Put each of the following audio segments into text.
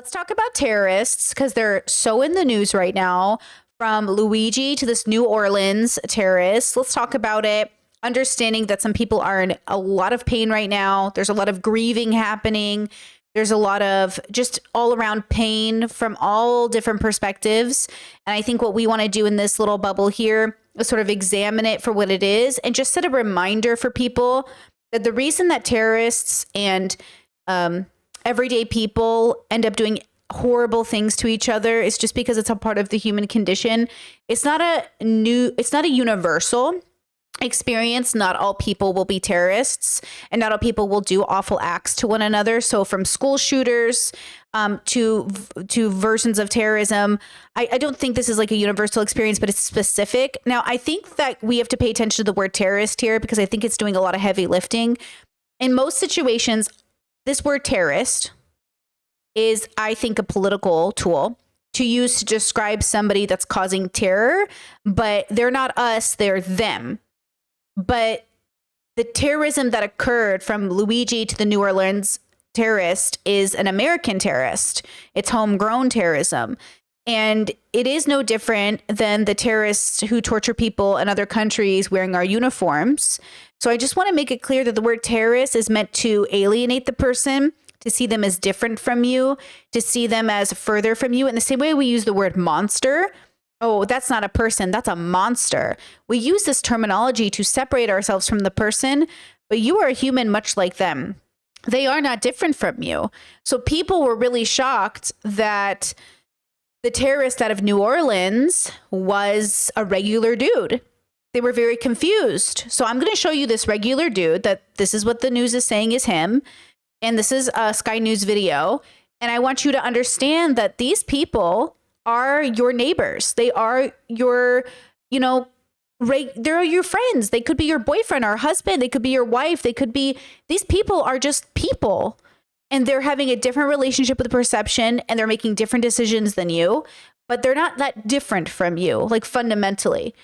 Let's talk about terrorists because they're so in the news right now. From Luigi to this New Orleans terrorist. Let's talk about it. Understanding that some people are in a lot of pain right now. There's a lot of grieving happening. There's a lot of just all around pain from all different perspectives. And I think what we want to do in this little bubble here is sort of examine it for what it is and just set a reminder for people that the reason that terrorists and everyday people end up doing horrible things to each other is just because it's a part of the human condition. It's not a universal experience. Not all people will be terrorists and not all people will do awful acts to one another. So from school shooters to versions of terrorism, I don't think this is like a universal experience, but it's specific. Now, I think that we have to pay attention to the word terrorist here because I think it's doing a lot of heavy lifting. In most situations, this word terrorist is, I think, a political tool to use to describe somebody that's causing terror, but they're not us, they're them. But the terrorism that occurred from Luigi to the New Orleans terrorist is an American terrorist. It's homegrown terrorism. And it is no different than the terrorists who torture people in other countries wearing our uniforms. So I just want to make it clear that the word terrorist is meant to alienate the person, to see them as different from you, to see them as further from you. In the same way we use the word monster. Oh, that's not a person, that's a monster. We use this terminology to separate ourselves from the person, but you are a human much like them. They are not different from you. So people were really shocked that the terrorist out of New Orleans was a regular dude. They were very confused. So I'm going to show you this regular dude that this is what the news is saying is him. And this is a Sky News video. And I want you to understand that these people are your neighbors. They are your, they're your friends. They could be your boyfriend or husband. They could be your wife. These people are just people. And they're having a different relationship with perception and they're making different decisions than you. But they're not that different from you, like fundamentally,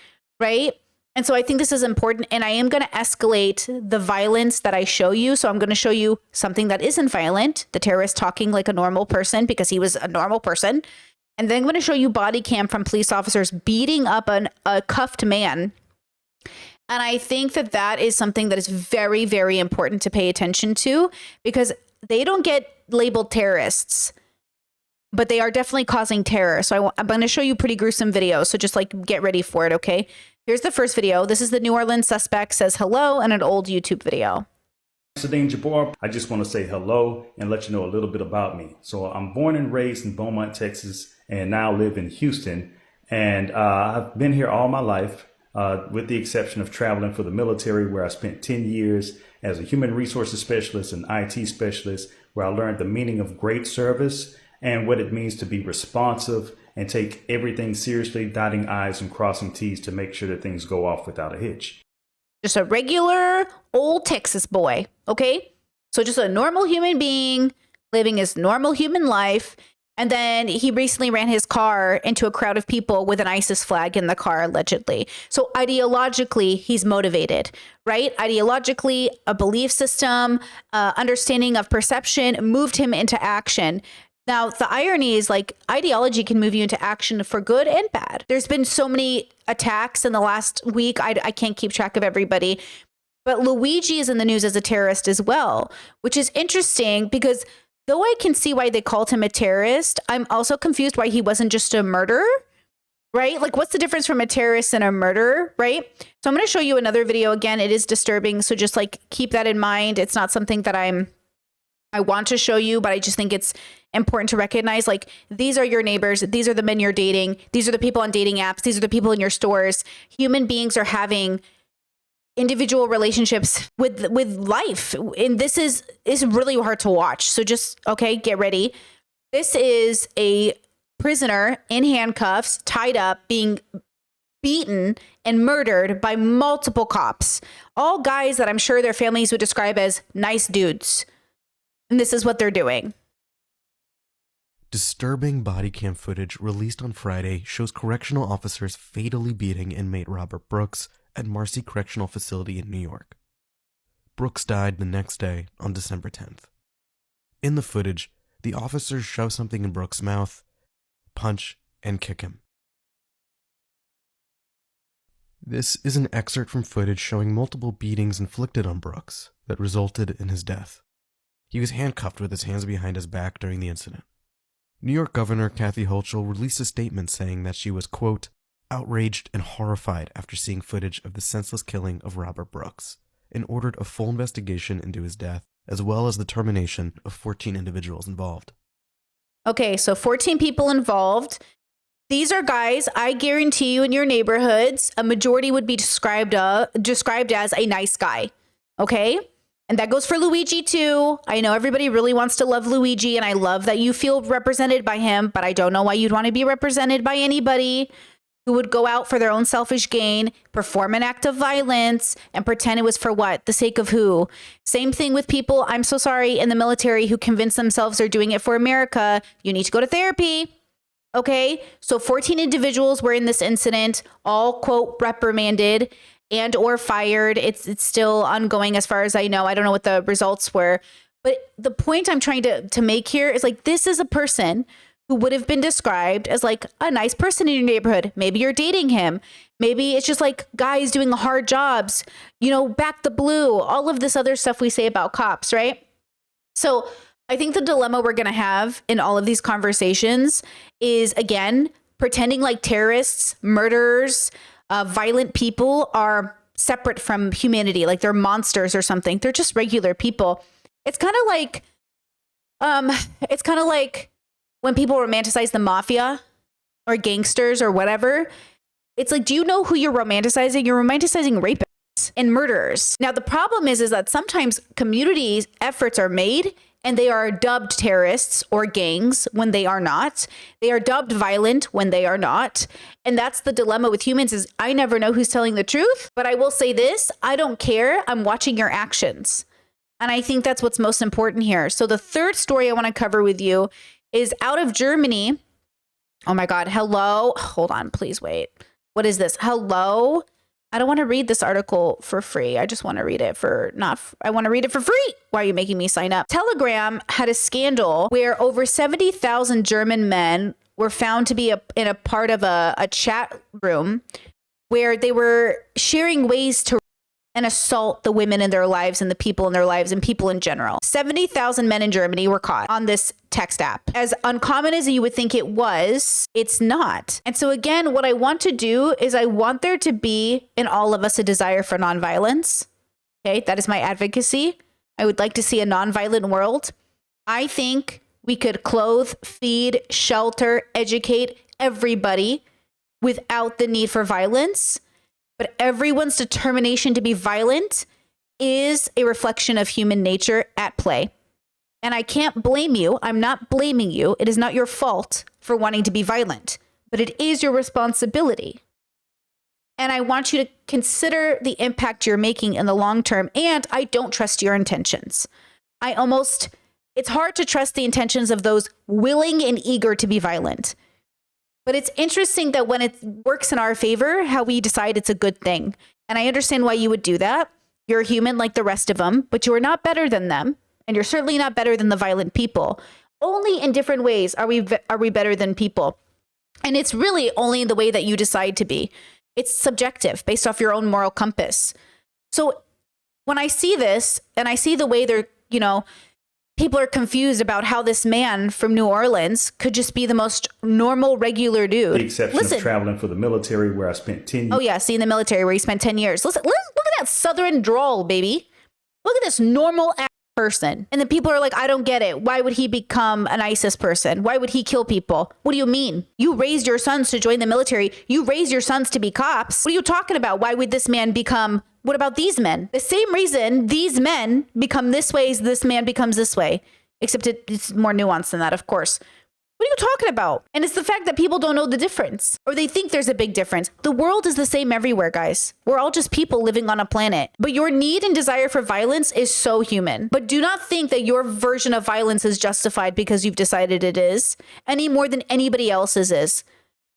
right? And so I think this is important, and I am going to escalate the violence that I show you. So I'm going to show you something that isn't violent, the terrorist talking like a normal person because he was a normal person. And then I'm going to show you body cam from police officers beating up a cuffed man. And I think that that is something that is very, very important to pay attention to because they don't get labeled terrorists, but they are definitely causing terror. So I'm going to show you pretty gruesome videos. So just like get ready for it, okay? Here's the first video. This is the New Orleans suspect says hello in an old YouTube video. Sadine Jabbar, I just want to say hello and let you know a little bit about me. So I'm born and raised in Beaumont, Texas, and now live in Houston. And I've been here all my life, with the exception of traveling for the military, where I spent 10 years as a human resources specialist and IT specialist, where I learned the meaning of great service and what it means to be responsive and take everything seriously, dotting I's and crossing T's to make sure that things go off without a hitch. Just a regular old Texas boy, okay? So just a normal human being living his normal human life. And then he recently ran his car into a crowd of people with an ISIS flag in the car, allegedly. So ideologically, he's motivated, right? Ideologically, a belief system, understanding of perception moved him into action. Now, the irony is like ideology can move you into action for good and bad. There's been so many attacks in the last week. I can't keep track of everybody. But Luigi is in the news as a terrorist as well, which is interesting because though I can see why they called him a terrorist, I'm also confused why he wasn't just a murderer, right? Like what's the difference from a terrorist and a murderer, right? So I'm going to show you another video. Again, it is disturbing. So just like keep that in mind. It's not something that I want to show you, but I just think it's important to recognize like these are your neighbors. These are the men you're dating. These are the people on dating apps. These are the people in your stores. Human beings are having individual relationships with life. And this is really hard to watch. So just, okay, get ready. This is a prisoner in handcuffs, tied up, being beaten and murdered by multiple cops. All guys that I'm sure their families would describe as nice dudes. And this is what they're doing. Disturbing body cam footage released on Friday shows correctional officers fatally beating inmate Robert Brooks at Marcy Correctional Facility in New York. Brooks died the next day on December 10th. In the footage, the the officers shove something in Brooks' mouth, punch, and kick him. This is an excerpt from footage showing multiple beatings inflicted on Brooks that resulted in his death. He was handcuffed with his hands behind his back during the incident. New York Governor Kathy Hochul released a statement saying that she was, quote, outraged and horrified after seeing footage of the senseless killing of Robert Brooks, and ordered a full investigation into his death, as well as the termination of 14 individuals involved. Okay, so 14 people involved. These are guys, I guarantee you in your neighborhoods, a majority would be described as a nice guy. Okay? And that goes for Luigi too. I know everybody really wants to love Luigi, and I love that you feel represented by him, but I don't know why you'd want to be represented by anybody who would go out for their own selfish gain, perform an act of violence, and pretend it was for what? The sake of who? Same thing with people, I'm so sorry, in the military who convince themselves they're doing it for America. You need to go to therapy. Okay? So 14 individuals were in this incident, all, quote, reprimanded and or fired. It's still ongoing as far as I know. I don't know what the results were. But the point I'm trying to make here is like, this is a person who would have been described as like a nice person in your neighborhood. Maybe you're dating him. Maybe it's just like guys doing hard jobs, you know, back the blue, all of this other stuff we say about cops, right? So I think the dilemma we're going to have in all of these conversations is, again, pretending like terrorists, murderers, violent people are separate from humanity, like they're monsters or something. They're just regular people. It's kind of like when people romanticize the mafia or gangsters or whatever. It's like, do you know who you're romanticizing? You're romanticizing rapists and murderers. Now, the problem is that sometimes community efforts are made and they are dubbed terrorists or gangs when they are not. They are dubbed violent when they are not. And that's the dilemma with humans is I never know who's telling the truth. But I will say this, I don't care. I'm watching your actions. And I think that's what's most important here. So the third story I want to cover with you is out of Germany. Oh my God. Hello. Hold on, please wait. What is this? Hello. I don't want to read this article for free. I just want to read it I want to read it for free. Why are you making me sign up? Telegram had a scandal where over 70,000 German men were found to be in a part of a chat room where they were sharing ways to and assault the women in their lives and the people in their lives and people in general. 70,000 men in Germany were caught on this text app. As uncommon as you would think it was, it's not. And so again, what I want to do is I want there to be in all of us a desire for nonviolence. Okay, that is my advocacy. I would like to see a nonviolent world. I think we could clothe, feed, shelter, educate everybody without the need for violence. But everyone's determination to be violent is a reflection of human nature at play. And I can't blame you. I'm not blaming you. It is not your fault for wanting to be violent, but it is your responsibility. And I want you to consider the impact you're making in the long term. And I don't trust your intentions. It's hard to trust the intentions of those willing and eager to be violent. But it's interesting that when it works in our favor, how we decide it's a good thing. And I understand why you would do that. You're a human like the rest of them, but you are not better than them. And you're certainly not better than the violent people. Only in different ways are we better than people. And it's really only in the way that you decide to be. It's subjective based off your own moral compass. So when I see this and I see the way people are confused about how this man from New Orleans could just be the most normal, regular dude. The exception of traveling for the military where I spent 10 years. Oh, yeah. See, in the military where he spent 10 years. Look at that Southern drawl, baby. Look at this normal ass person. And then people are like, I don't get it. Why would he become an ISIS person? Why would he kill people? What do you mean? You raised your sons to join the military. You raised your sons to be cops. What are you talking about? Why would this man become... What about these men? The same reason these men become this way as this man becomes this way. Except it's more nuanced than that, of course. What are you talking about? And it's the fact that people don't know the difference. Or they think there's a big difference. The world is the same everywhere, guys. We're all just people living on a planet. But your need and desire for violence is so human. But do not think that your version of violence is justified because you've decided it is, any more than anybody else's is.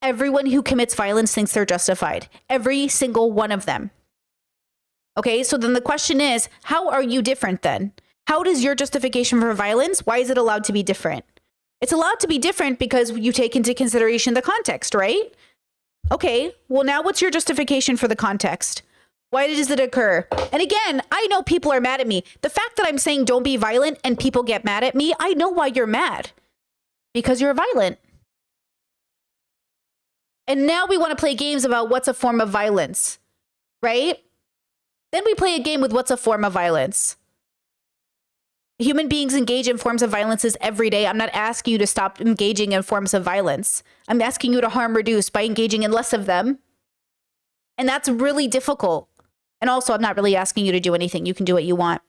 Everyone who commits violence thinks they're justified. Every single one of them. Okay, so then the question is, how are you different then? How does your justification for violence, why is it allowed to be different? It's allowed to be different because you take into consideration the context, right? Okay, well, now what's your justification for the context? Why does it occur? And again, I know people are mad at me. The fact that I'm saying don't be violent and people get mad at me, I know why you're mad. Because you're violent. And now we want to play games about what's a form of violence, right? Then we play a game with what's a form of violence. Human beings engage in forms of violences every day. I'm not asking you to stop engaging in forms of violence. I'm asking you to harm reduce by engaging in less of them. And that's really difficult. And also, I'm not really asking you to do anything. You can do what you want.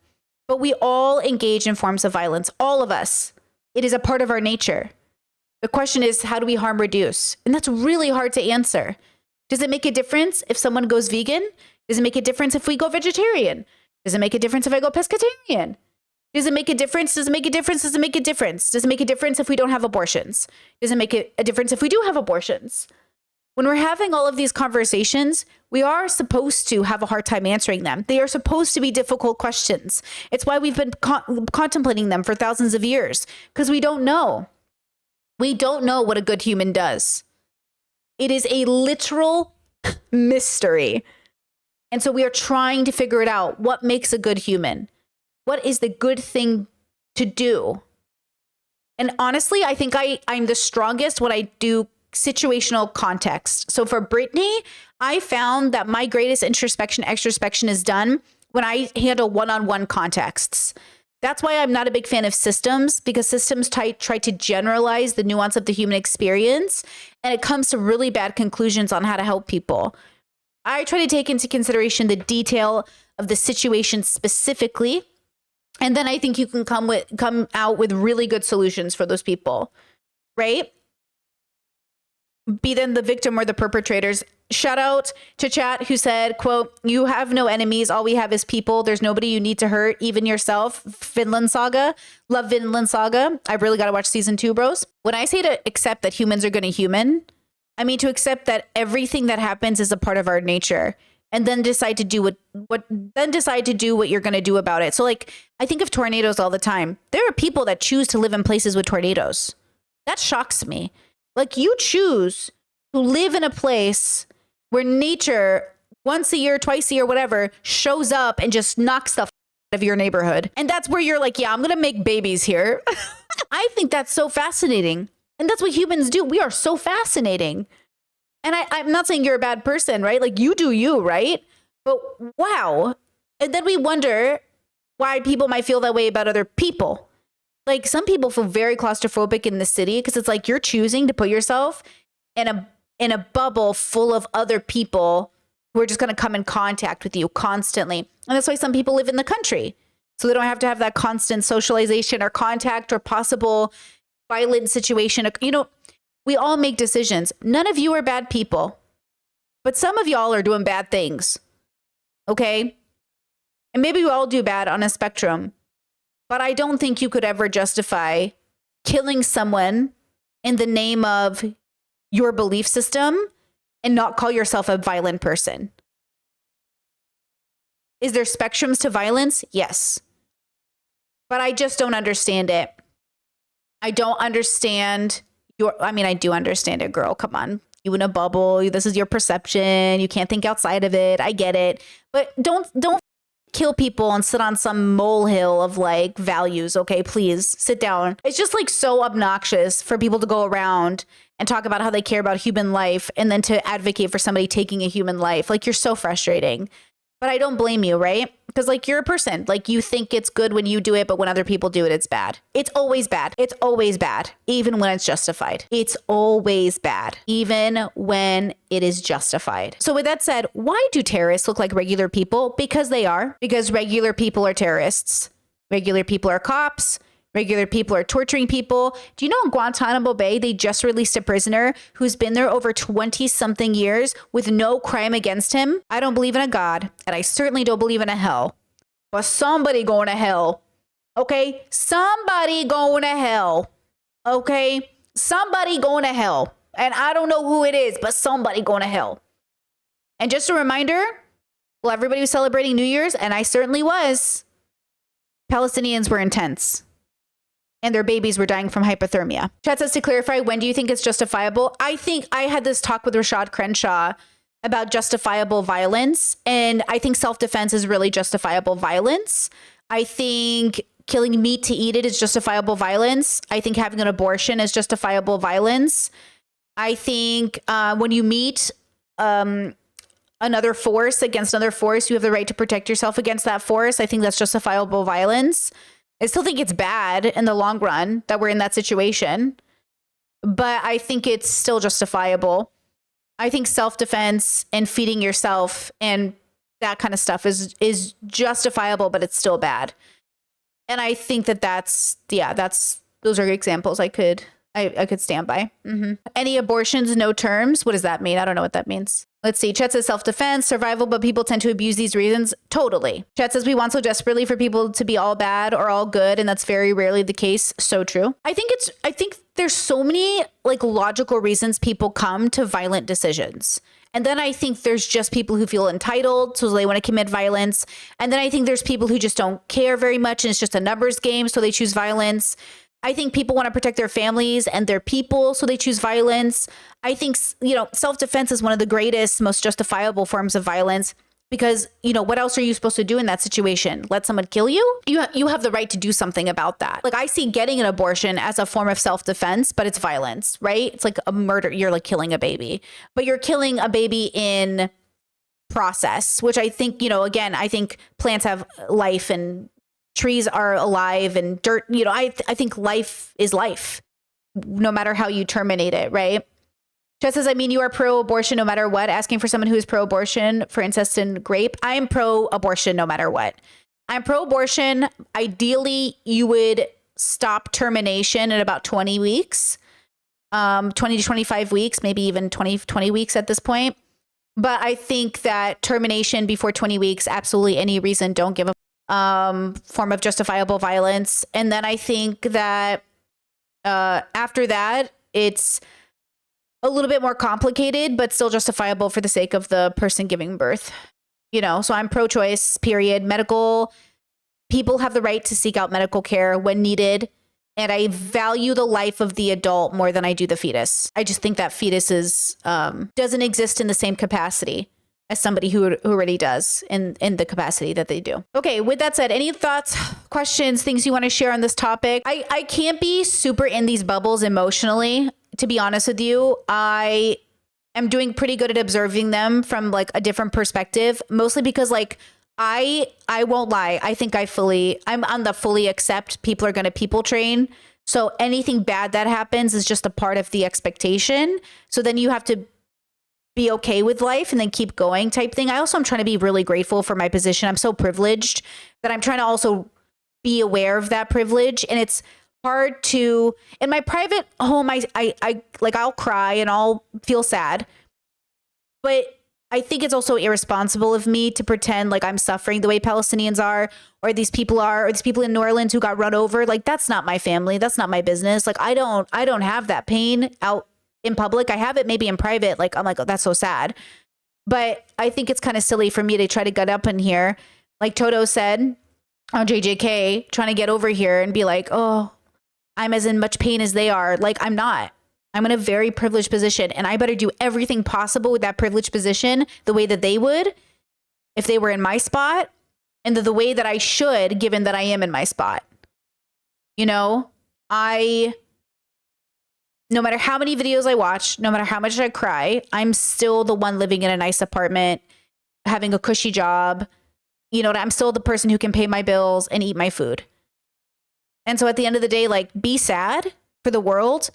But we all engage in forms of violence, all of us. It is a part of our nature. The question is, how do we harm reduce? And that's really hard to answer. Does it make a difference if someone goes vegan? Does it make a difference if we go vegetarian? Does it make a difference if I go pescatarian? Does it make a difference? Does it make a difference? Does it make a difference? Does it make a difference if we don't have abortions? Does it make a difference if we do have abortions? When we're having all of these conversations, we are supposed to have a hard time answering them. They are supposed to be difficult questions. It's why we've been contemplating them for thousands of years, because we don't know. We don't know what a good human does. It is a literal mystery. And so we are trying to figure it out. What makes a good human? What is the good thing to do? And honestly, I think I'm the strongest when I do situational context. So for Brittany, I found that my greatest extrospection is done when I handle one-on-one contexts. That's why I'm not a big fan of systems, because systems try to generalize the nuance of the human experience, and it comes to really bad conclusions on how to help people. I try to take into consideration the detail of the situation specifically, and then I think you can come out with really good solutions for those people, right? Be them the victim or the perpetrators. Shout out to chat who said, quote, "You have no enemies. All we have is people. There's nobody you need to hurt, even yourself." Finland Saga. Love Finland Saga. I really got to watch season 2, bros. When I say to accept that humans are going to human, I mean to accept that everything that happens is a part of our nature, and then decide to do what you're going to do about it. So like, I think of tornadoes all the time. There are people that choose to live in places with tornadoes. That shocks me. Like, you choose to live in a place where nature once a year, twice a year, whatever, shows up and just knocks the out of your neighborhood. And that's where you're like, yeah, I'm going to make babies here. I think that's so fascinating. And that's what humans do. We are so fascinating. And I'm not saying you're a bad person, right? Like, you do you, right? But wow. And then we wonder why people might feel that way about other people. Like, some people feel very claustrophobic in the city because it's like you're choosing to put yourself in a bubble full of other people who are just going to come in contact with you constantly. And that's why some people live in the country. So they don't have to have that constant socialization or contact or possible violent situation. You know, we all make decisions. None of you are bad people, but some of y'all are doing bad things. Okay? And maybe we all do bad on a spectrum. But I don't think you could ever justify killing someone in the name of your belief system and not call yourself a violent person. Is there spectrums to violence? Yes. But I just don't understand it. I don't understand I do understand it, girl. Come on. You in a bubble. This is your perception. You can't think outside of it. I get it. But don't kill people and sit on some molehill of like values. Okay, please sit down. It's just like so obnoxious for people to go around and talk about how they care about human life and then to advocate for somebody taking a human life. Like, you're so frustrating. But I don't blame you, right? Because like, you're a person. Like, you think it's good when you do it, but when other people do it, it's bad. It's always bad. It's always bad, even when it's justified. It's always bad, even when it is justified. So with that said, why do terrorists look like regular people? Because they are. Because regular people are terrorists. Regular people are cops. Regular people are torturing people. Do you know in Guantanamo Bay, they just released a prisoner who's been there over 20-something years with no crime against him? I don't believe in a God, and I certainly don't believe in a hell. But somebody going to hell, okay? Somebody going to hell, okay? Somebody going to hell. And I don't know who it is, but somebody going to hell. And just a reminder, well, everybody was celebrating New Year's, and I certainly was. Palestinians were intense. and their babies were dying from hypothermia. Chat says, to clarify, when do you think it's justifiable? I think I had this talk with Rashad Crenshaw about justifiable violence, and I think self-defense is really justifiable violence. I think killing meat to eat it is justifiable violence. I think having an abortion is justifiable violence. I think when you meet another force against another force, you have the right to protect yourself against that force. I think that's justifiable violence. I still think it's bad in the long run that we're in that situation, but I think it's still justifiable. I think self-defense and feeding yourself and that kind of stuff is justifiable, but it's still bad. And I think that's those are examples I could stand by. Any abortions, no terms. What does that mean? I don't know what that means. Let's see. Chet says self-defense, survival, but people tend to abuse these reasons. Totally. Chet says we want so desperately for people to be all bad or all good, and that's very rarely the case. So true. I think there's so many like logical reasons people come to violent decisions. And then I think there's just people who feel entitled, so they want to commit violence. And then I think there's people who just don't care very much, and it's just a numbers game, so they choose violence. I think people want to protect their families and their people, so they choose violence. I think, self-defense is one of the greatest, most justifiable forms of violence because, what else are you supposed to do in that situation? Let someone kill you? You have the right to do something about that. Like, I see getting an abortion as a form of self-defense, but it's violence, right? It's like a murder. You're like killing a baby, but you're killing a baby in process, which I think, again, I think plants have life and trees are alive and dirt, I think life is life, no matter how you terminate it, right? Jess says, you are pro-abortion no matter what, asking for someone who is pro-abortion for incest and rape. I am pro-abortion no matter what. I'm pro-abortion. Ideally, you would stop termination at about 20 weeks, 20 to 25 weeks, maybe even 20 weeks at this point. But I think that termination before 20 weeks, absolutely any reason, don't give a form of justifiable violence. And then I think that after that, it's a little bit more complicated, but still justifiable for the sake of the person giving birth. So I'm pro-choice, period. Medical people have the right to seek out medical care when needed. And I value the life of the adult more than I do the fetus. I just think that fetus doesn't exist in the same capacity as somebody who already does in the capacity that they do. Okay, with that said, any thoughts, questions, things you want to share on this topic? I can't be super in these bubbles emotionally, to be honest with you. I am doing pretty good at observing them from like a different perspective, mostly because like I won't lie. I think I'm on the fully accept people are going to people train. So anything bad that happens is just a part of the expectation. So then you have to be okay with life and then keep going type thing. I also am trying to be really grateful for my position. I'm so privileged that I'm trying to also be aware of that privilege. And it's hard to, in my private home, I'll cry and I'll feel sad, but I think it's also irresponsible of me to pretend like I'm suffering the way Palestinians are, or these people are, or these people in New Orleans who got run over. Like, that's not my family. That's not my business. Like, I don't have that pain out in public. I have it maybe in private. Like, I'm like, oh, that's so sad. But I think it's kind of silly for me to try to get up in here, like Toto said on JJK, trying to get over here and be like, oh, I'm as in much pain as they are. Like, I'm not. I'm in a very privileged position, and I better do everything possible with that privileged position the way that they would if they were in my spot, and the way that I should, given that I am in my spot. No matter how many videos I watch, no matter how much I cry, I'm still the one living in a nice apartment, having a cushy job. I'm still the person who can pay my bills and eat my food. And so at the end of the day, like, be sad for the world.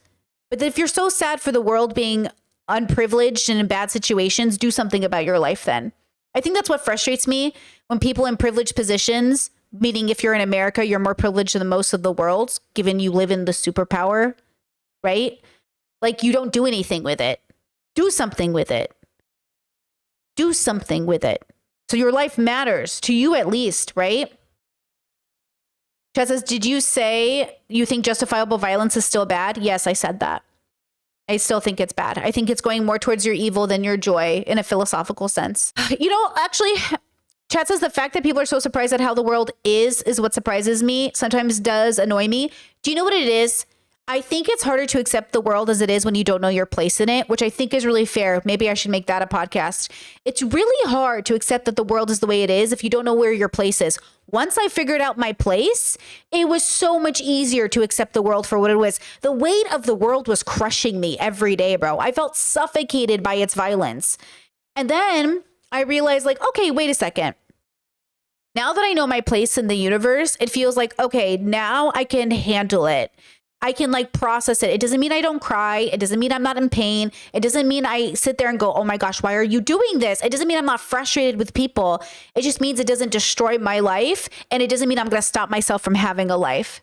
But if you're so sad for the world being unprivileged and in bad situations, do something about your life then. I think that's what frustrates me when people in privileged positions, meaning if you're in America, you're more privileged than most of the world, given you live in the superpower, right? Like, you don't do anything with it. Do something with it. Do something with it. So your life matters to you at least, right? Chad says, did you say you think justifiable violence is still bad? Yes, I said that. I still think it's bad. I think it's going more towards your evil than your joy in a philosophical sense. Actually, Chat says the fact that people are so surprised at how the world is what surprises me. Sometimes does annoy me. Do you know what it is? I think it's harder to accept the world as it is when you don't know your place in it, which I think is really fair. Maybe I should make that a podcast. It's really hard to accept that the world is the way it is if you don't know where your place is. Once I figured out my place, it was so much easier to accept the world for what it was. The weight of the world was crushing me every day, bro. I felt suffocated by its violence. And then I realized, like, okay, wait a second. Now that I know my place in the universe, it feels like, okay, now I can handle it. I can like process it. It doesn't mean I don't cry. It doesn't mean I'm not in pain. It doesn't mean I sit there and go, oh my gosh, why are you doing this? It doesn't mean I'm not frustrated with people. It just means it doesn't destroy my life. And it doesn't mean I'm going to stop myself from having a life.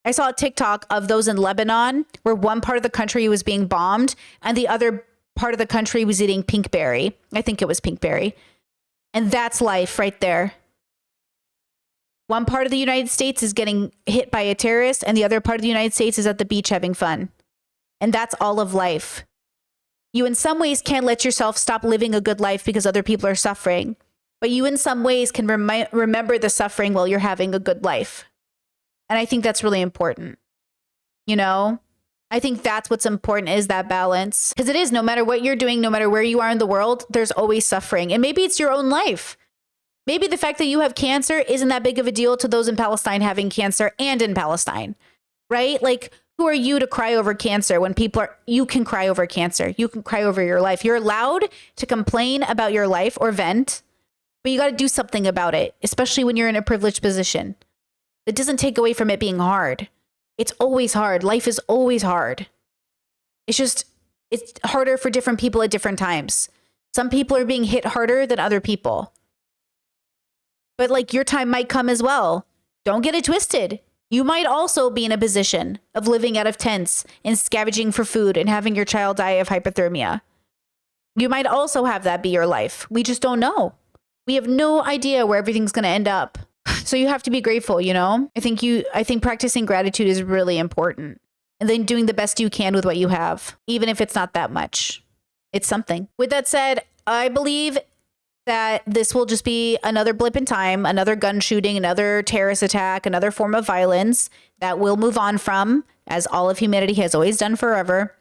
I saw a TikTok of those in Lebanon where one part of the country was being bombed and the other part of the country was eating pinkberry. I think it was pinkberry. And that's life right there. One part of the United States is getting hit by a terrorist, and the other part of the United States is at the beach having fun. And that's all of life. You in some ways can't let yourself stop living a good life because other people are suffering. But you in some ways can remember the suffering while you're having a good life. And I think that's really important. You know? I think that's what's important is that balance. Because it is, no matter what you're doing, no matter where you are in the world, there's always suffering. And maybe it's your own life. Maybe the fact that you have cancer isn't that big of a deal to those in Palestine having cancer and in Palestine, right? Like, who are you to cry over cancer when you can cry over cancer. You can cry over your life. You're allowed to complain about your life or vent, but you got to do something about it, especially when you're in a privileged position. It doesn't take away from it being hard. It's always hard. Life is always hard. It's harder for different people at different times. Some people are being hit harder than other people. But like your time might come as well. Don't get it twisted. You might also be in a position of living out of tents and scavenging for food and having your child die of hypothermia. You might also have that be your life. We just don't know. We have no idea where everything's going to end up. So you have to be grateful, you know? I think practicing gratitude is really important. And then doing the best you can with what you have, even if it's not that much. It's something. With that said, I believe that this will just be another blip in time, another gun shooting, another terrorist attack, another form of violence that we'll move on from, as all of humanity has always done forever.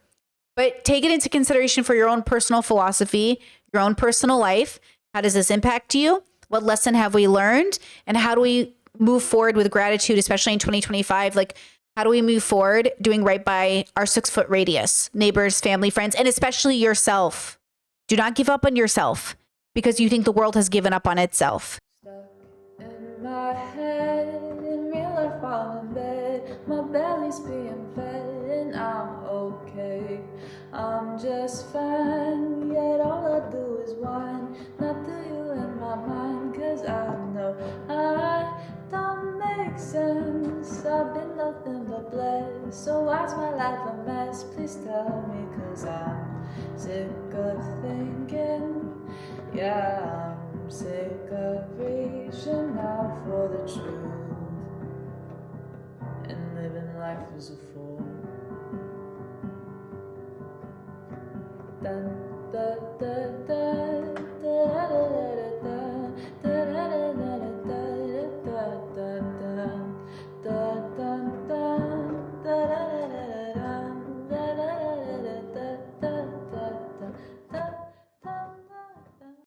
But take it into consideration for your own personal philosophy, your own personal life. How does this impact you? What lesson have we learned? And how do we move forward with gratitude, especially in 2025? Like, how do we move forward doing right by our 6-foot radius, neighbors, family, friends, and especially yourself? Do not give up on yourself because you think the world has given up on itself. Stuck in my head, in real life while in bed, my belly's being fed and I'm okay. I'm just fine, yet all I do is whine, not to you in my mind, cause I know I don't make sense. I've been nothing but blessed, so why's my life a mess? Please tell me, cause I'm sick of thinking. Yeah, I'm sick of reaching out for the truth and living life as a fool. Then